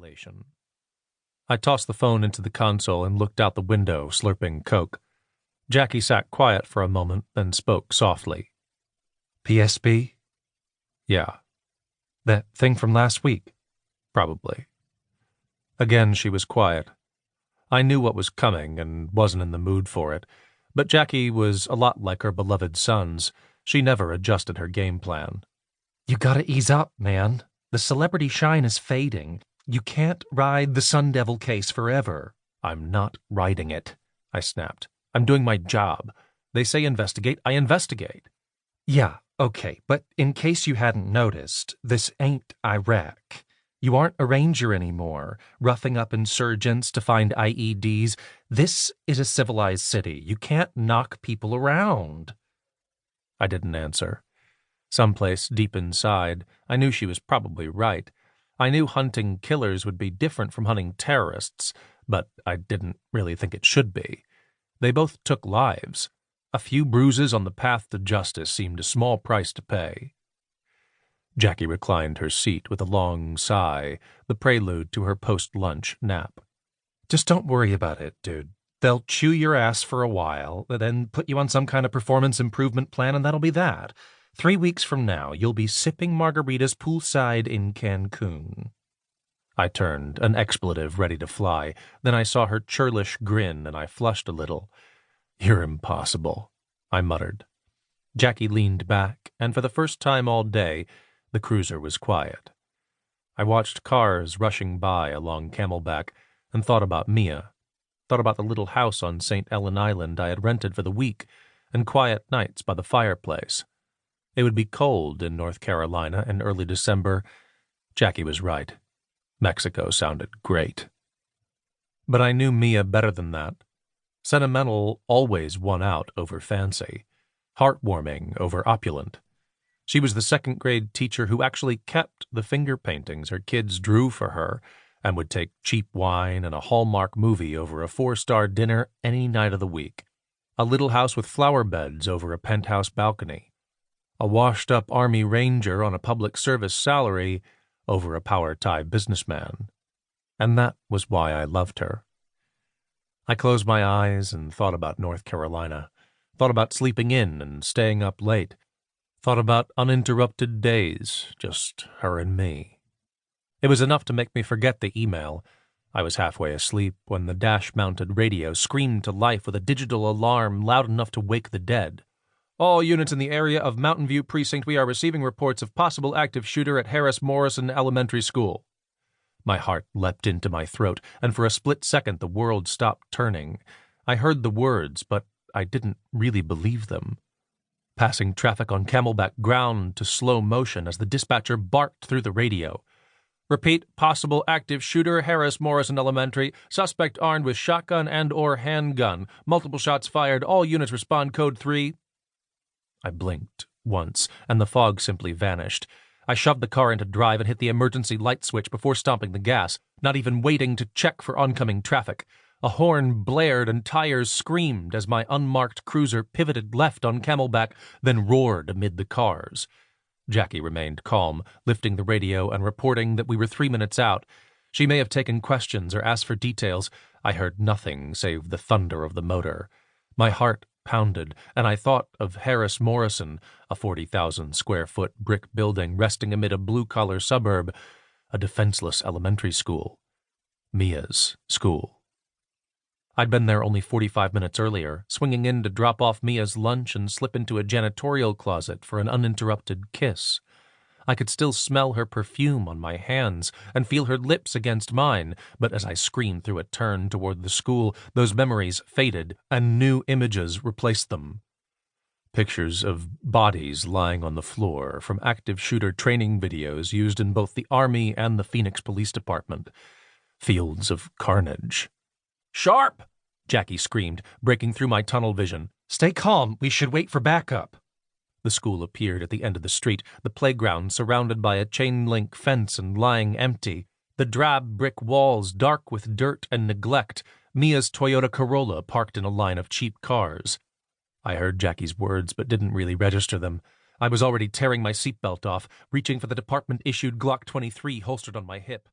contemplation. I tossed the phone into the console and looked out the window, slurping Coke. Jackie sat quiet for a moment, then spoke softly. PSP? Yeah. That thing from last week? Probably. Again, she was quiet. I knew what was coming and wasn't in the mood for it, but Jackie was a lot like her beloved sons. She never adjusted her game plan. You gotta ease up, man. The celebrity shine is fading. You can't ride the Sun Devil case forever. I'm not riding it, I snapped. I'm doing my job. They say investigate, I investigate. Yeah, okay, but in case you hadn't noticed, this ain't Iraq. You aren't a ranger anymore, roughing up insurgents to find IEDs. This is a civilized city. You can't knock people around. I didn't answer. Someplace deep inside, I knew she was probably right. I knew hunting killers would be different from hunting terrorists, but I didn't really think it should be. They both took lives. A few bruises on the path to justice seemed a small price to pay. Jackie reclined her seat with a long sigh, the prelude to her post-lunch nap. Just don't worry about it, dude. They'll chew your ass for a while, then put you on some kind of performance improvement plan, and that'll be that. 3 weeks from now, you'll be sipping margaritas poolside in Cancun. I turned, an expletive ready to fly. Then I saw her churlish grin, and I flushed a little. You're impossible, I muttered. Jackie leaned back, and for the first time all day, the cruiser was quiet. I watched cars rushing by along Camelback and thought about Mia, thought about the little house on St. Ellen Island I had rented for the week, and quiet nights by the fireplace. It would be cold in North Carolina in early December. Jackie was right. Mexico sounded great. But I knew Mia better than that. Sentimental always won out over fancy, heartwarming over opulent. She was the second-grade teacher who actually kept the finger paintings her kids drew for her and would take cheap wine and a Hallmark movie over a 4-star dinner any night of the week. A little house with flower beds over a penthouse balcony. A washed-up Army Ranger on a public service salary over a power-tie businessman. And that was why I loved her. I closed my eyes and thought about North Carolina, thought about sleeping in and staying up late, thought about uninterrupted days, just her and me. It was enough to make me forget the email. I was halfway asleep when the dash-mounted radio screamed to life with a digital alarm loud enough to wake the dead. All units in the area of Mountain View Precinct, we are receiving reports of possible active shooter at Harris Morrison Elementary School. My heart leapt into my throat, and for a split second the world stopped turning. I heard the words, but I didn't really believe them. Passing traffic on Camelback ground to slow motion as the dispatcher barked through the radio. Repeat, possible active shooter, Harris Morrison Elementary, suspect armed with shotgun and/or handgun. Multiple shots fired, all units respond code 3. I blinked once, and the fog simply vanished. I shoved the car into drive and hit the emergency light switch before stomping the gas, not even waiting to check for oncoming traffic. A horn blared and tires screamed as my unmarked cruiser pivoted left on Camelback, then roared amid the cars. Jackie remained calm, lifting the radio and reporting that we were 3 minutes out. She may have taken questions or asked for details. I heard nothing save the thunder of the motor. My heart pounded, and I thought of Harris Morrison, a 40,000-square-foot brick building resting amid a blue-collar suburb, a defenseless elementary school. Mia's school. I'd been there only 45 minutes earlier, swinging in to drop off Mia's lunch and slip into a janitorial closet for an uninterrupted kiss. I could still smell her perfume on my hands and feel her lips against mine, but as I screamed through a turn toward the school, those memories faded and new images replaced them. Pictures of bodies lying on the floor from active shooter training videos used in both the Army and the Phoenix Police Department. Fields of carnage. "Sharpe!" Jackie screamed, breaking through my tunnel vision. "Stay calm. We should wait for backup." The school appeared at the end of the street, the playground surrounded by a chain-link fence and lying empty, the drab brick walls dark with dirt and neglect, Mia's Toyota Corolla parked in a line of cheap cars. I heard Jackie's words but didn't really register them. I was already tearing my seatbelt off, reaching for the department-issued Glock 23 holstered on my hip.